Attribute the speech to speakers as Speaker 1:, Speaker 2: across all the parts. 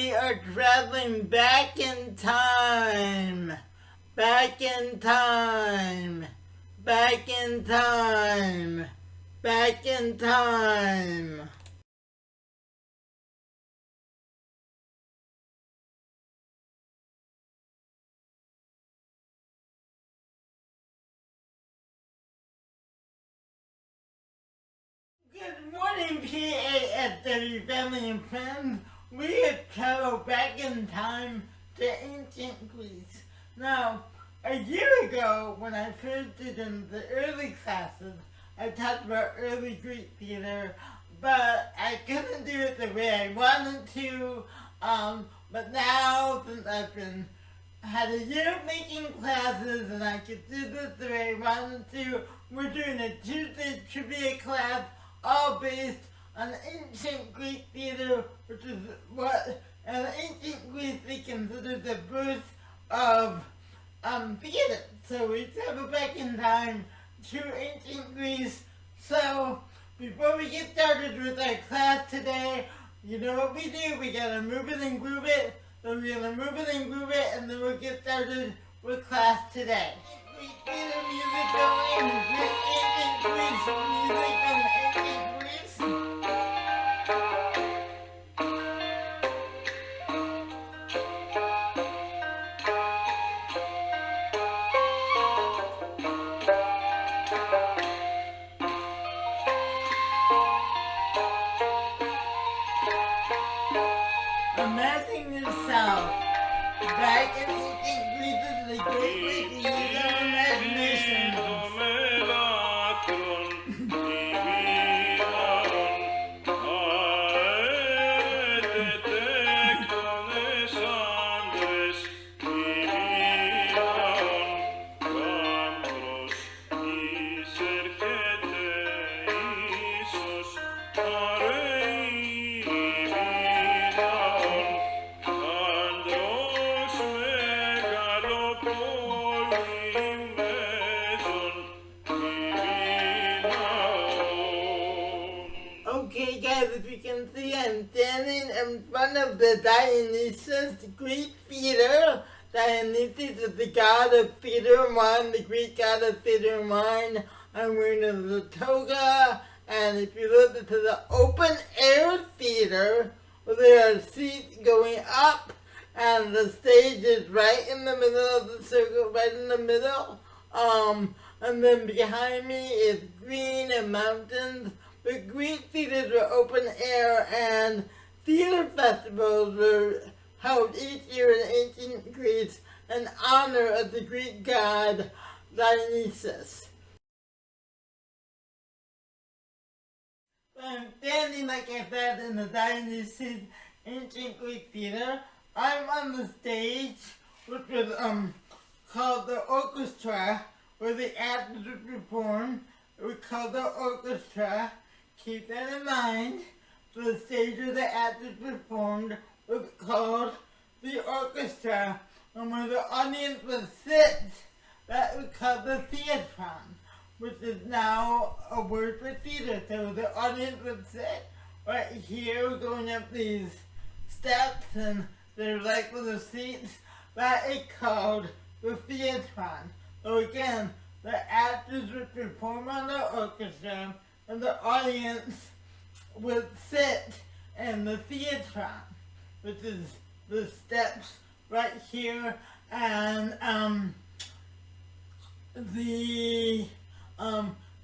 Speaker 1: we are traveling back in time. Back in time. Back in time. Back in time. Good morning, PAFW family and friends. We have traveled back in time to ancient Greece. Now, a year ago, when I first did in the early classes, I talked about early Greek theater, but I couldn't do it the way I wanted to. But now, since I've had a year of making classes and I could do this the way I wanted to, we're doing a Tuesday trivia class all based on ancient Greek theater, which is what in ancient Greece they considered the birth of theater. So we travel back in time to ancient Greece. So before we get started with our class today, you know what we do, we gotta move it and groove it. So we're gonna move it and groove it, and then we'll get started with class today. Greek theater music going, ancient Greece music from ancient Greece. Imagine yourself back in ancient Greece is the great way to use our imagination. Okay guys, if you can see, I'm standing in front of the Dionysus Greek theater. Dionysus is the god of theater and wine, the Greek god of theater and wine. I'm wearing a toga, and if you look, this is an open air theater where there are seats going up, and the stage is right in the middle of the circle, right in the middle. And then behind me is green and mountains. The Greek theaters were open air, and theater festivals were held each year in ancient Greece in honor of the Greek god Dionysus. I'm standing, like I said, in the Dionysus ancient Greek theater. I'm on the stage, which was called the orchestra, where the actors would perform. It was called the orchestra. Keep that in mind. The stage where the actors performed was called the orchestra, and where the audience would sit, that was called the theatron, which is now a word for theater. So the audience would sit right here, going up these steps, and they're like little seats. That is called the theatron. So again, the actors would perform on the orchestra, and the audience would sit in the theatron, which is the steps right here, and there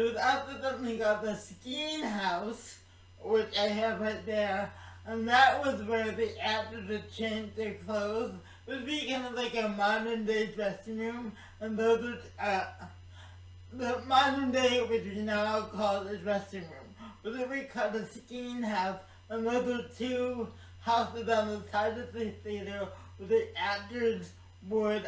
Speaker 1: was also something called the skiing house, which I have right there, and that was where the actors would change their clothes. It would be kind of like a modern day dressing room, and those would the modern day, which we now call the dressing room, but then we call the skiing house, and those were two houses on the side of the theater where the actors would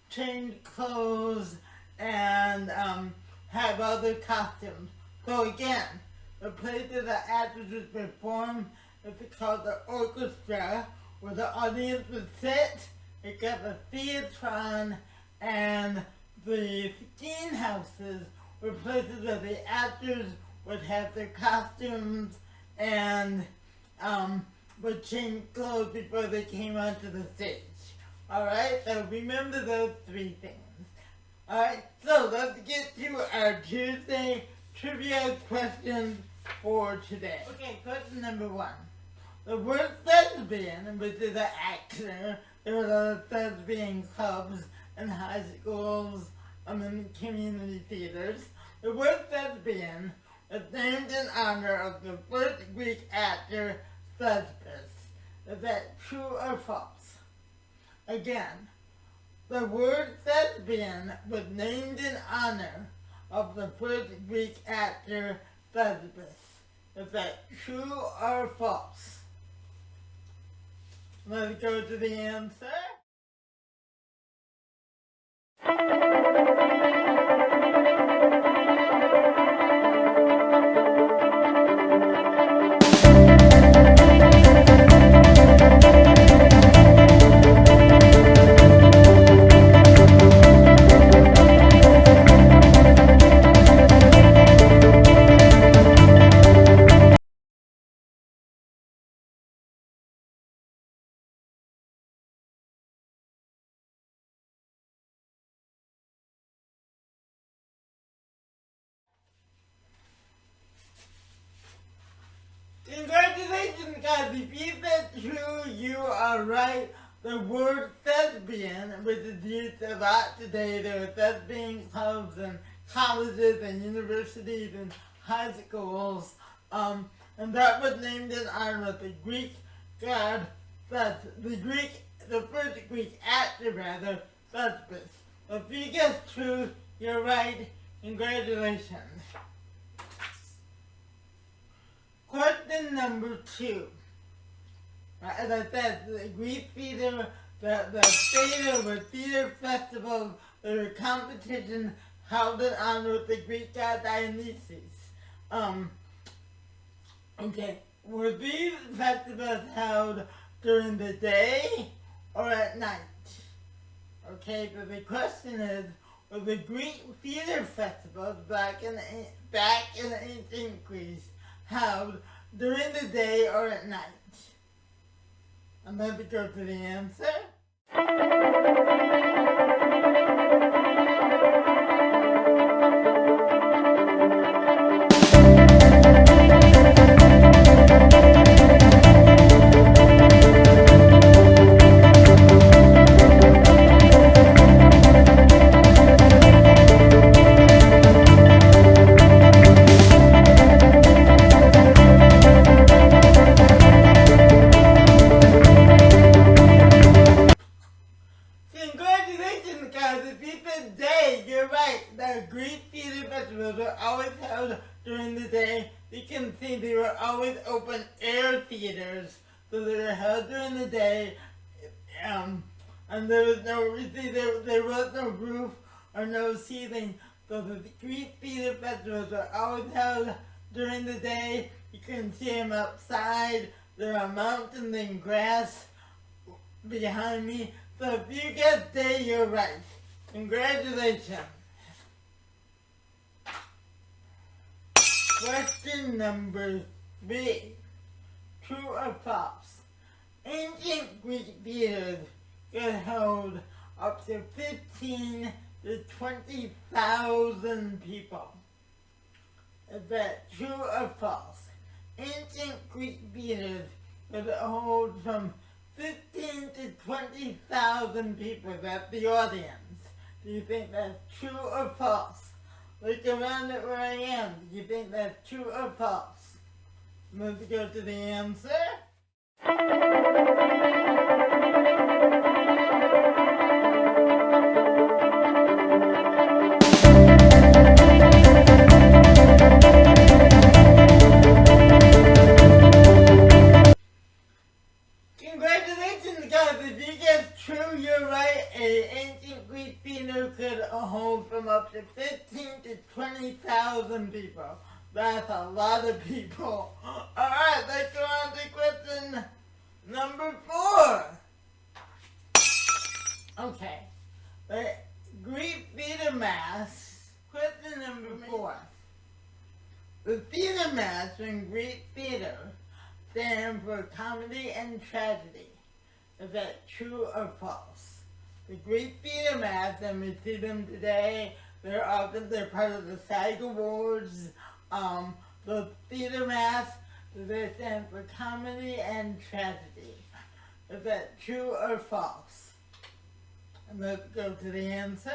Speaker 1: change clothes and have other costumes. So again, the place that the actors would perform is called the orchestra, where the audience would sit. It got the theatron, and the skiing houses were places where the actors would have their costumes and would change clothes before they came onto the stage. Alright, so remember those three things. Alright, so let's get to our Tuesday trivia questions for today. Okay, question number 1. The word thespian, which is an actor, there are a lot of thespian clubs and high schools and community theaters. The word thespian is named in honor of the first Greek actor Thespis. Is that true or false? Again, the word thespian was named in honor of the first Greek actor Thespis. Is that true or false? Let's go to the answer. Congratulations, guys! If you said true, you are right. The word thespian, which is used a lot today, there are thespian clubs and colleges and universities and high schools, and that was named in honor of the Greek god, the first Greek actor rather, Thespis. If you guessed true, you're right. Congratulations. Question number 2. As I said, the Greek theater, the theater were theater festivals, there were competitions held in honor of the Greek god Dionysus. Okay, were these festivals held during the day or at night? Okay, so the question is, were the Greek theater festivals back in ancient Greece held during the day or at night? And then we go to the answer. Congratulations, guys! If you said day, you're right. The Greek theater festivals were always held during the day. You can see they were always open air theaters, so they were held during the day. And there was no roof or no ceiling, so the Greek theater festivals were always held during the day. You can see them outside. There are mountains and grass behind me. So if you get day, you're right. Congratulations. Question number 3. True or false? Ancient Greek theaters could hold up to 15 to 20,000 people. Is that true or false? Ancient Greek theaters could hold from 15 to 20,000 people at the audience. Do you think that's true or false? Look around at where I am. Do you think that's true or false? Let's go to the answer. Congratulations, guys! If you guessed true, you're right. An ancient Greek theater could hold from up to 15 to 20,000 people. That's a lot of people. Alright, let's go on to question number 4. Okay. The Greek theater mass. Question number 4. The theater mass in Greek theater stand for comedy and tragedy. Is that true or false? The Greek theater masks, and we see them today, they're part of the SAG Awards. The theater masks, they stand for comedy and tragedy. Is that true or false? And let's go to the answer.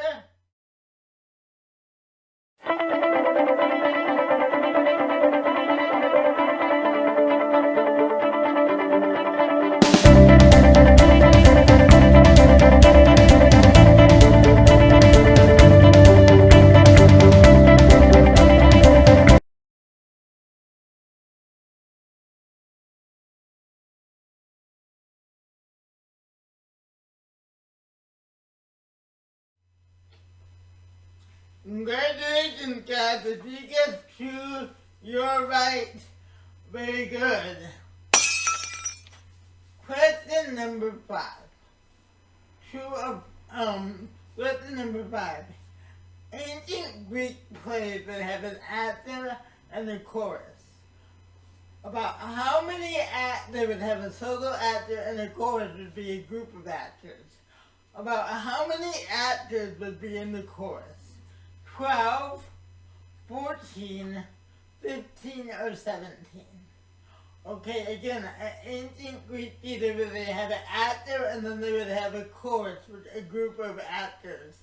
Speaker 1: Congratulations, guys. If you get two, you're right. Very good. Question number 5. Question number 5. Ancient Greek plays that have an actor and a chorus. About how many they would have a solo actor and a chorus would be a group of actors. About how many actors would be in the chorus? 12, 14, 15, or 17. Okay, again, ancient Greek theater where they have an actor and then they would have a chorus with a group of actors.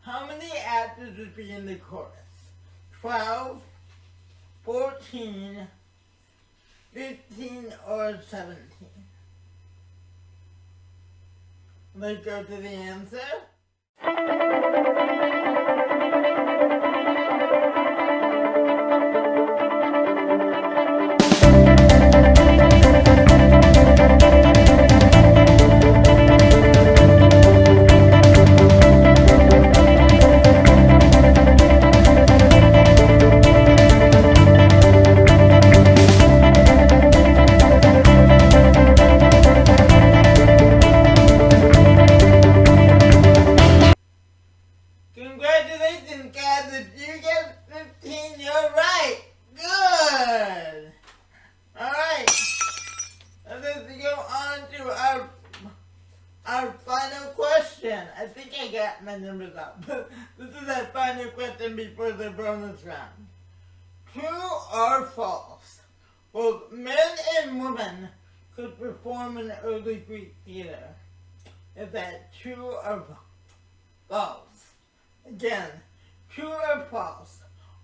Speaker 1: How many actors would be in the chorus? 12, 14, 15, or 17? Let's go to the answer. Congratulations, guys. If you get 15, you're right. Good. Alright. Let's go on to our final question. I think I got my numbers up. This is our final question before the bonus round. True or false? Both men and women could perform in early Greek theater. Is that true or false? Again, true or false?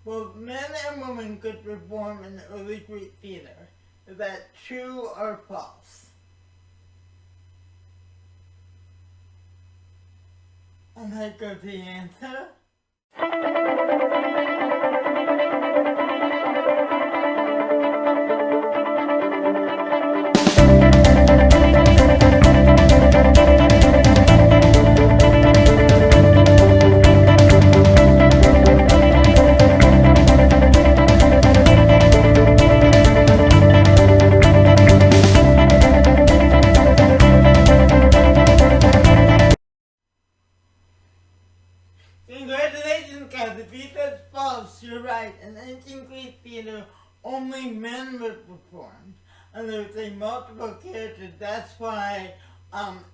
Speaker 1: Both men and women could perform in early Greek theater. Is that true or false? And I go to the answer. Congratulations, guys. If you said false, you're right. In ancient Greek theater, only men were performed. And there was a multiple characters. That's why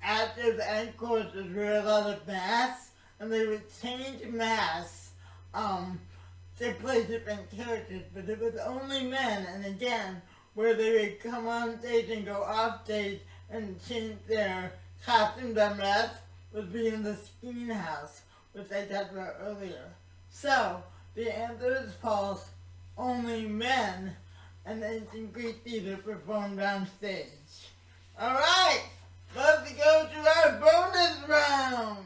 Speaker 1: actors and choruses wear a lot of masks. And they would change masks to play different characters. But it was only men. And again, where they would come on stage and go off stage and change their costumes and masks would be in the screen house, which I talked about earlier. So, the answer is false. Only men in ancient Greek theater performed on stage. Alright, let's go to our bonus round!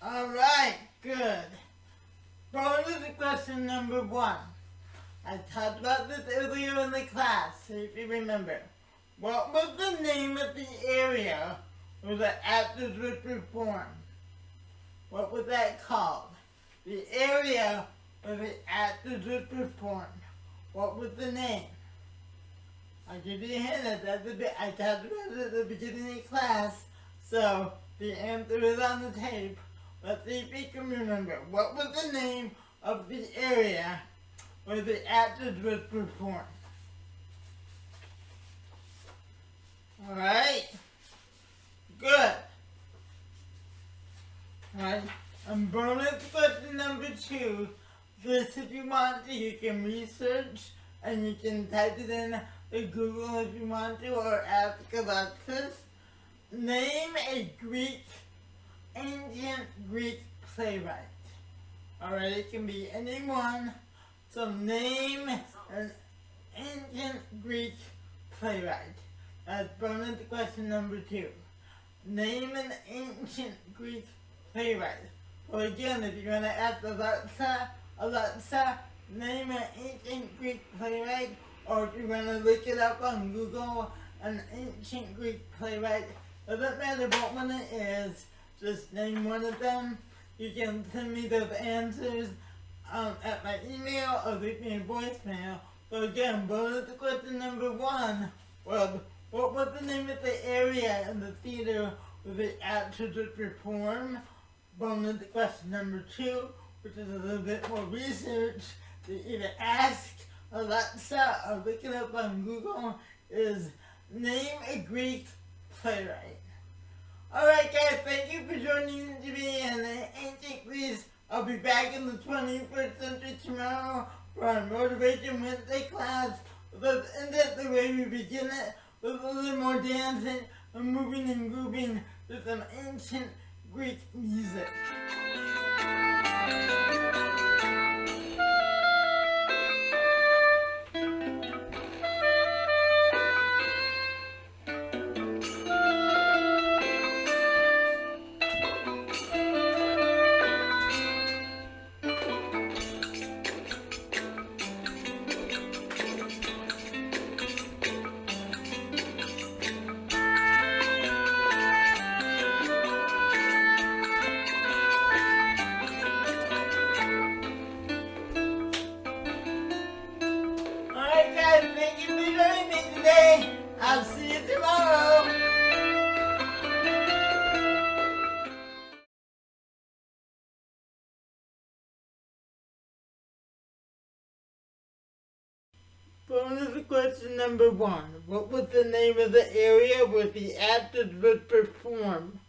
Speaker 1: Alright, good. Bonus question number 1. I talked about this earlier in the class, so if you remember. What was the name of the area where the actors would perform? What was that called? The area where the actors were performed. What was the name? I'll give you a hint at that. I talked about it at the beginning of class, so the answer is on the tape. Let's see if you can remember. What was the name of the area where the actors were performed? Alright? Good. Alright, and bonus question number 2. This, if you want to, you can research and you can type it in to Google if you want to, or ask Alexis. Name a ancient Greek playwright. Alright, it can be anyone. So name an ancient Greek playwright. That's bonus question number 2. Name an ancient Greek playwright. Well, again, if you're going to ask Alexa, name an ancient Greek playwright, or if you're going to look it up on Google, an ancient Greek playwright, doesn't matter what one it is, just name one of them. You can send me those answers at my email or leave me a voicemail. So again, bonus question number 1 was, what was the name of the area in the theater where the actors would perform? Bonus question number 2, which is a little bit more research to either ask Alexa or look it up on Google, is name a Greek playwright. Alright guys, thank you for joining me in Ancient Greece. I'll be back in the 21st century tomorrow for our Motivation Wednesday class. Let's end it the way we begin it, with a little more dancing and moving and grooving to some ancient Greek music. I'll see you tomorrow. Bonus question number 1. What was the name of the area where the actors would perform?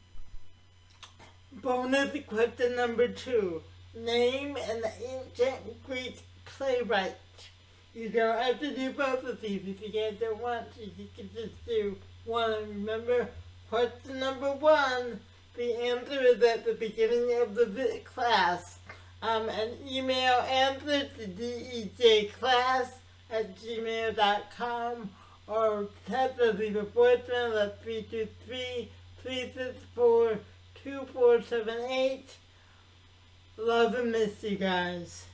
Speaker 1: Bonus question number 2. Name an ancient Greek playwright. You don't have to do both of these if you guys don't want to. You can just do one. Remember, question number 1, the answer is at the beginning of the class. And email answer to dejclass@gmail.com, or text or leave a voicemail at 323-364-2478. Love and miss you guys.